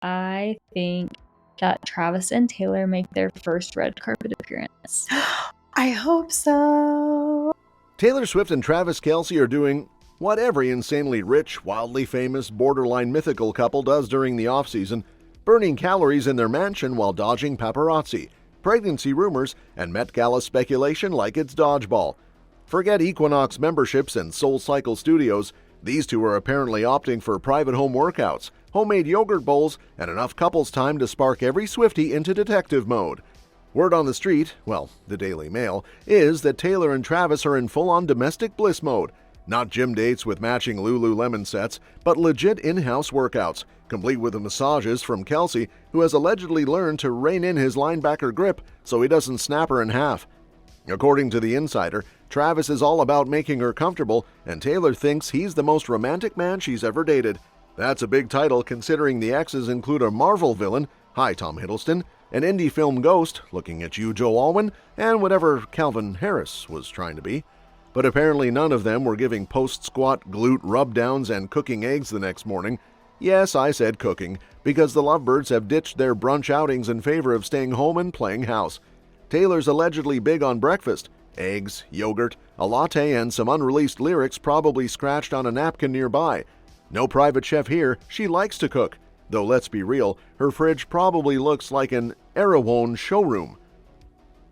I think that Travis and Taylor make their first red carpet appearance. I hope so. Taylor Swift and Travis Kelce are doing what every insanely rich, wildly famous, borderline mythical couple does during the off-season, burning calories in their mansion while dodging paparazzi, pregnancy rumors, and Met Gala speculation like it's dodgeball. Forget Equinox memberships and SoulCycle studios. These two are apparently opting for private home workouts, homemade yogurt bowls, and enough couples time to spark every Swiftie into detective mode. Word on the street, well, the Daily Mail, is that Taylor and Travis are in full-on domestic bliss mode. Not gym dates with matching Lululemon sets, but legit in-house workouts, complete with the massages from Kelce, who has allegedly learned to rein in his linebacker grip so he doesn't snap her in half. According to The Insider, Travis is all about making her comfortable, and Taylor thinks he's the most romantic man she's ever dated. That's a big title considering the exes include a Marvel villain, hi Tom Hiddleston, an indie film ghost, looking at you Joe Alwyn, and whatever Calvin Harris was trying to be. But apparently none of them were giving post-squat glute rubdowns and cooking eggs the next morning. Yes, I said cooking, because the lovebirds have ditched their brunch outings in favor of staying home and playing house. Taylor's allegedly big on breakfast. Eggs, yogurt, a latte, and some unreleased lyrics probably scratched on a napkin nearby. No private chef here, she likes to cook. Though let's be real, her fridge probably looks like an Erewhon showroom.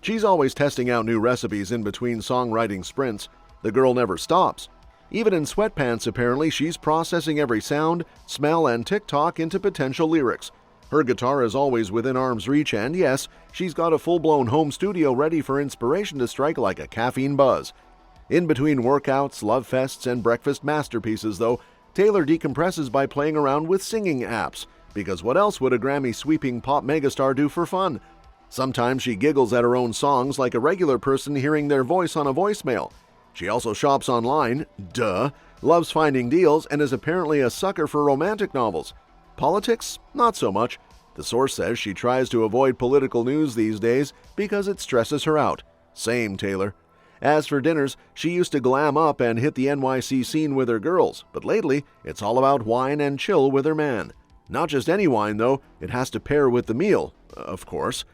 She's always testing out new recipes in between songwriting sprints. The girl never stops. Even in sweatpants, apparently, she's processing every sound, smell, and TikTok into potential lyrics. Her guitar is always within arm's reach, and yes, she's got a full-blown home studio ready for inspiration to strike like a caffeine buzz. In between workouts, love fests, and breakfast masterpieces, though, Taylor decompresses by playing around with singing apps, because what else would a Grammy-sweeping pop megastar do for fun? Sometimes she giggles at her own songs like a regular person hearing their voice on a voicemail. She also shops online, loves finding deals, and is apparently a sucker for romantic novels. Politics? Not so much. The source says she tries to avoid political news these days because it stresses her out. Same, Taylor. As for dinners, she used to glam up and hit the NYC scene with her girls, but lately, it's all about wine and chill with her man. Not just any wine, though, it has to pair with the meal, of course.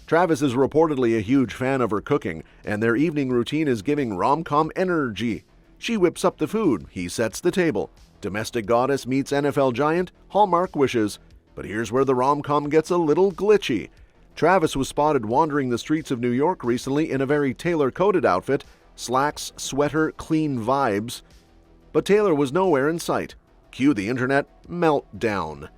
Travis is reportedly a huge fan of her cooking, and their evening routine is giving rom-com energy. She whips up the food, he sets the table. Domestic goddess meets NFL giant, Hallmark wishes. But here's where the rom-com gets a little glitchy. Travis was spotted wandering the streets of New York recently in a very tailor-coded outfit, slacks, sweater, clean vibes. But Taylor was nowhere in sight. Cue the internet meltdown.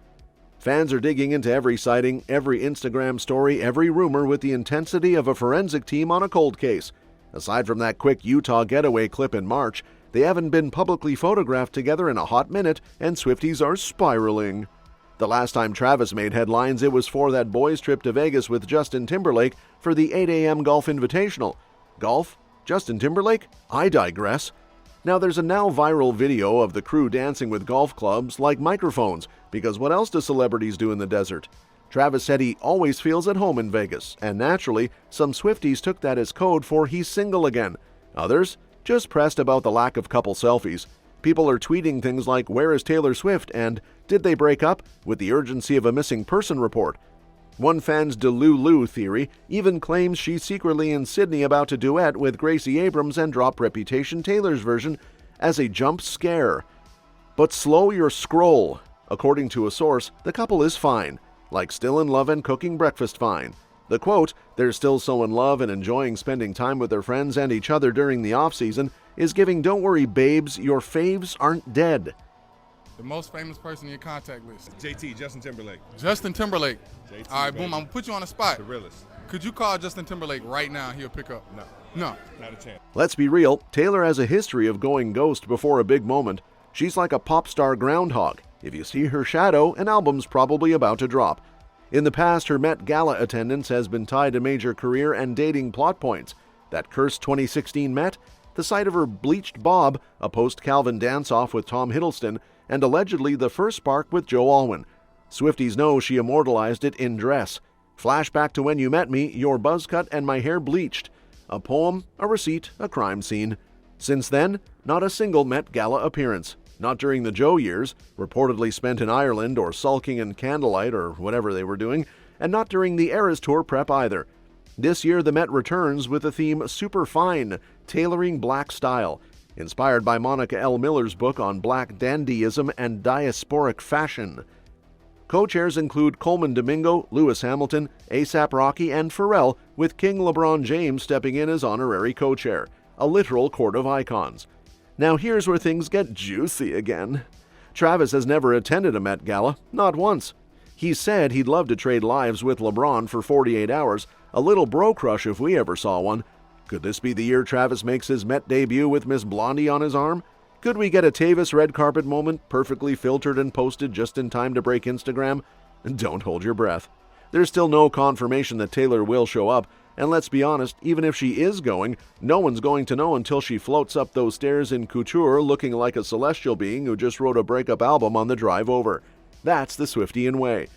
Fans are digging into every sighting, every Instagram story, every rumor with the intensity of a forensic team on a cold case. Aside from that quick Utah getaway clip in March, they haven't been publicly photographed together in a hot minute, and Swifties are spiraling. The last time Travis made headlines, it was for that boys' trip to Vegas with Justin Timberlake for the 8 a.m. Golf Invitational. Golf? Justin Timberlake? I digress. Now there's a now viral video of the crew dancing with golf clubs like microphones, because what else do celebrities do in the desert? Travis said he always feels at home in Vegas, and naturally, some Swifties took that as code for he's single again. Others just pressed about the lack of couple selfies. People are tweeting things like, "Where is Taylor Swift?" and "Did they break up?" with the urgency of a missing person report. One fan's Delulu theory even claims she's secretly in Sydney about to duet with Gracie Abrams and drop Reputation Taylor's version as a jump scare. But slow your scroll. According to a source, the couple is fine, like still in love and cooking breakfast fine. The quote, "They're still so in love and enjoying spending time with their friends and each other during the off-season," is giving "Don't worry, babes, your faves aren't dead." The most famous person in your contact list. JT, Justin Timberlake. Justin Timberlake. JT, All right, baby. boom, I'm going to put you on the spot. The realest. Could you call Justin Timberlake right now and he'll pick up? No. Not a chance. Let's be real, Taylor has a history of going ghost before a big moment. She's like a pop star groundhog. If you see her shadow, an album's probably about to drop. In the past, her Met Gala attendance has been tied to major career and dating plot points. That cursed 2016 Met, the sight of her bleached bob, a post-Calvin dance-off with Tom Hiddleston, and allegedly the first spark with Joe Alwyn. Swifties know she immortalized it in dress. Flashback to when you met me, your buzz cut and my hair bleached. A poem, a receipt, a crime scene. Since then, not a single Met Gala appearance. Not during the Joe years, reportedly spent in Ireland or sulking in candlelight or whatever they were doing, and not during the Eras Tour prep either. This year, the Met returns with the theme Super Fine, tailoring black style, inspired by Monica L. Miller's book on black dandyism and diasporic fashion. Co-chairs include Coleman Domingo, Lewis Hamilton, A$AP Rocky, and Pharrell, with King LeBron James stepping in as honorary co-chair, a literal court of icons. Now here's where things get juicy again. Travis has never attended a Met Gala, not once. He said he'd love to trade lives with LeBron for 48 hours, a little bro crush if we ever saw one. Could this be the year Travis makes his Met debut with Miss Blondie on his arm? Could we get a Tavis red carpet moment, perfectly filtered and posted just in time to break Instagram? Don't hold your breath. There's still no confirmation that Taylor will show up, and let's be honest, even if she is going, no one's going to know until she floats up those stairs in couture looking like a celestial being who just wrote a breakup album on the drive over. That's the Swiftian way.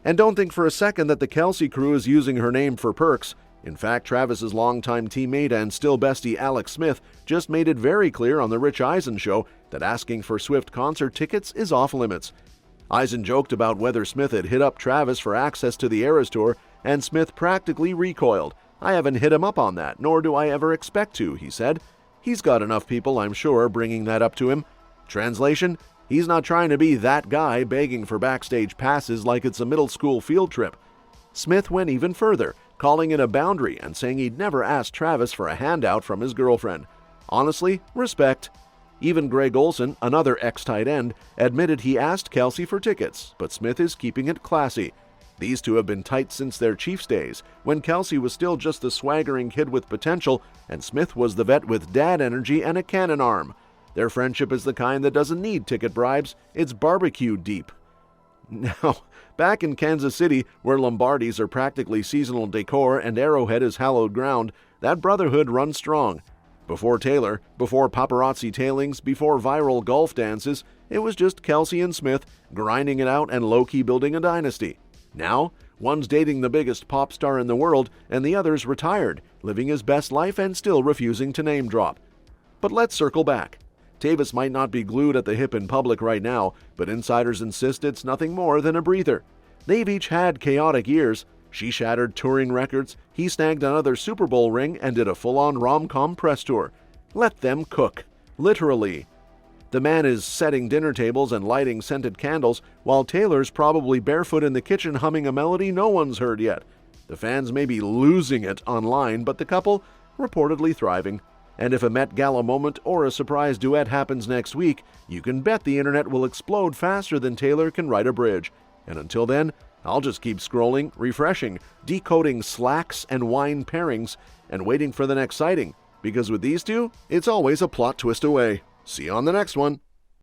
And don't think for a second that the Kelce crew is using her name for perks. In fact, Travis's longtime teammate and still bestie Alex Smith just made it very clear on The Rich Eisen Show that asking for Swift concert tickets is off limits. Eisen joked about whether Smith had hit up Travis for access to the Eras Tour, and Smith practically recoiled. "I haven't hit him up on that, nor do I ever expect to," he said. He's got enough people, I'm sure, bringing that up to him. Translation? He's not trying to be that guy begging for backstage passes like it's a middle school field trip. Smith went even further, calling it a boundary and saying he'd never asked Travis for a handout from his girlfriend. Honestly, respect. Even Greg Olsen, another ex-tight end, admitted he asked Kelce for tickets, but Smith is keeping it classy. These two have been tight since their Chiefs days, when Kelce was still just the swaggering kid with potential, and Smith was the vet with dad energy and a cannon arm. Their friendship is the kind that doesn't need ticket bribes, it's barbecue deep. Now, back in Kansas City, where Lombardis are practically seasonal decor and Arrowhead is hallowed ground, that brotherhood runs strong. Before Taylor, before paparazzi tailings, before viral golf dances, it was just Kelce and Smith grinding it out and low-key building a dynasty. Now, one's dating the biggest pop star in the world, and the other's retired, living his best life and still refusing to name drop. But let's circle back. Tavis might not be glued at the hip in public right now, but insiders insist it's nothing more than a breather. They've each had chaotic years. She shattered touring records, he snagged another Super Bowl ring and did a full-on rom-com press tour. Let them cook. Literally. The man is setting dinner tables and lighting scented candles, while Taylor's probably barefoot in the kitchen humming a melody no one's heard yet. The fans may be losing it online, but the couple reportedly thriving. And if a Met Gala moment or a surprise duet happens next week, you can bet the internet will explode faster than Taylor can write a bridge. And until then, I'll just keep scrolling, refreshing, decoding slacks and wine pairings, and waiting for the next sighting. Because with these two, it's always a plot twist away. See you on the next one.